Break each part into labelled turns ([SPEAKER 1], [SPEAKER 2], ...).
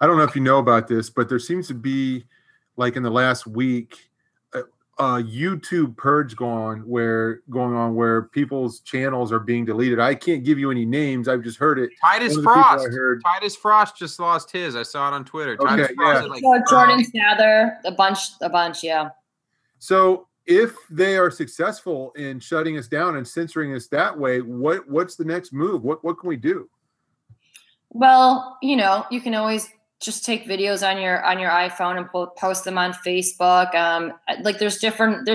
[SPEAKER 1] I don't know if you know about this, but there seems to be, like in the last week, YouTube purge going on where people's channels are being deleted. I can't give you any names. I've just heard it.
[SPEAKER 2] Titus Frost. Titus Frost just lost his. I saw it on Twitter.
[SPEAKER 1] Okay,
[SPEAKER 2] Titus Frost
[SPEAKER 1] yeah.
[SPEAKER 2] like,
[SPEAKER 3] Jordan Sather, a bunch, yeah.
[SPEAKER 1] So if they are successful in shutting us down and censoring us that way, what's the next move? What can we do?
[SPEAKER 3] Well, you can always just take videos on your iPhone and post them on Facebook. Like there's different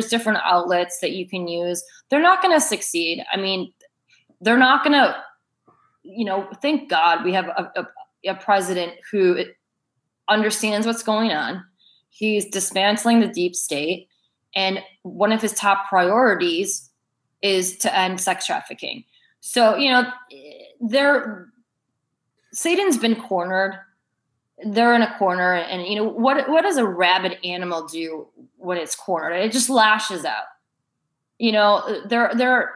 [SPEAKER 3] outlets that you can use. They're not going to succeed. I mean, they're not going to, thank God we have a president who understands what's going on. He's dismantling the deep state. And one of his top priorities is to end sex trafficking. So, Satan's been cornered. They're in a corner, and what does a rabid animal do when it's cornered? It just lashes out. They're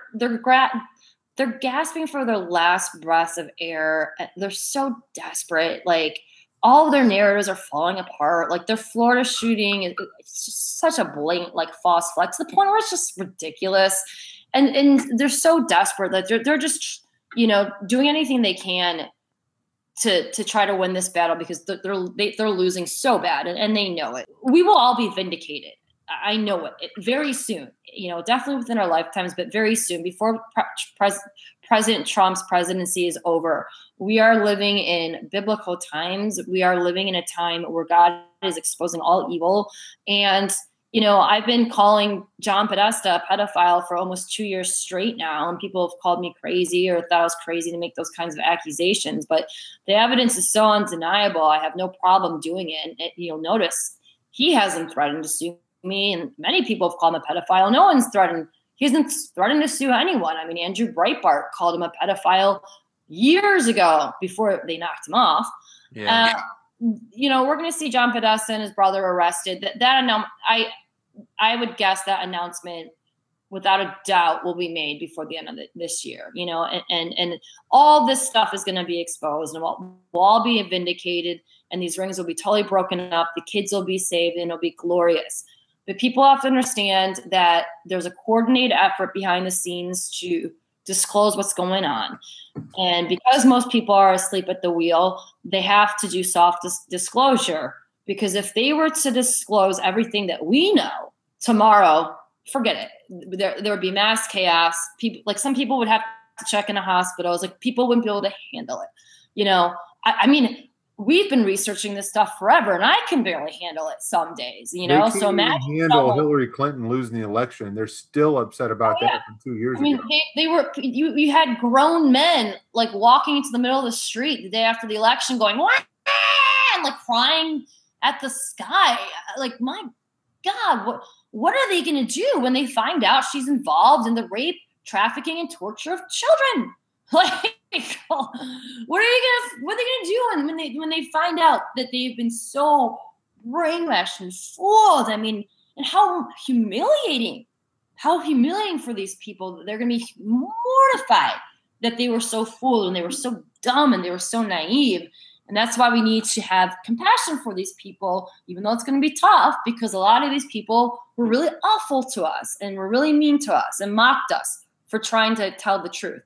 [SPEAKER 3] gasping for their last breaths of air. They're so desperate. Like all of their narratives are falling apart. Like their Florida shooting, it's just such a blatant like false flag to the point where it's just ridiculous. And they're so desperate that they're just doing anything they can to try to win this battle because they're losing so bad and they know it. We will all be vindicated. I know it very soon, definitely within our lifetimes, but very soon before President Trump's presidency is over. We are living in biblical times. We are living in a time where God is exposing all evil. And, I've been calling John Podesta a pedophile for almost 2 years straight now. And people have called me crazy or thought I was crazy to make those kinds of accusations. But the evidence is so undeniable. I have no problem doing it. And you'll notice he hasn't threatened to sue me. And many people have called him a pedophile. No one's threatened. He hasn't threatened to sue anyone. I mean, Andrew Breitbart called him a pedophile years ago before they knocked him off.
[SPEAKER 2] Yeah.
[SPEAKER 3] We're going to see John Podesta and his brother arrested. I would guess that announcement, without a doubt, will be made before the end of this year. And all this stuff is going to be exposed, and we'll all be vindicated, and these rings will be totally broken up. The kids will be saved, and it'll be glorious. But people have to understand that there's a coordinated effort behind the scenes to disclose what's going on. And because most people are asleep at the wheel, they have to do soft disclosure. Because if they were to disclose everything that we know tomorrow, forget it. There would be mass chaos. Some people would have to check into hospitals. Like people wouldn't be able to handle it. I mean, we've been researching this stuff forever, and I can barely handle it some days.
[SPEAKER 1] They can't
[SPEAKER 3] so imagine
[SPEAKER 1] handle Hillary Clinton losing the election. They're still upset about that from 2 years ago.
[SPEAKER 3] I mean, they were. You had grown men like walking into the middle of the street the day after the election, going "Wah!" and like crying at the sky. Like, my God, what are they going to do when they find out she's involved in the rape, trafficking, and torture of children? Like, what are they going to do when they find out that they've been so brainwashed and fooled? I mean, and how humiliating for these people. They're going to be mortified that they were so fooled and they were so dumb and they were so naive. And that's why we need to have compassion for these people, even though it's going to be tough, because a lot of these people were really awful to us and were really mean to us and mocked us for trying to tell the truth.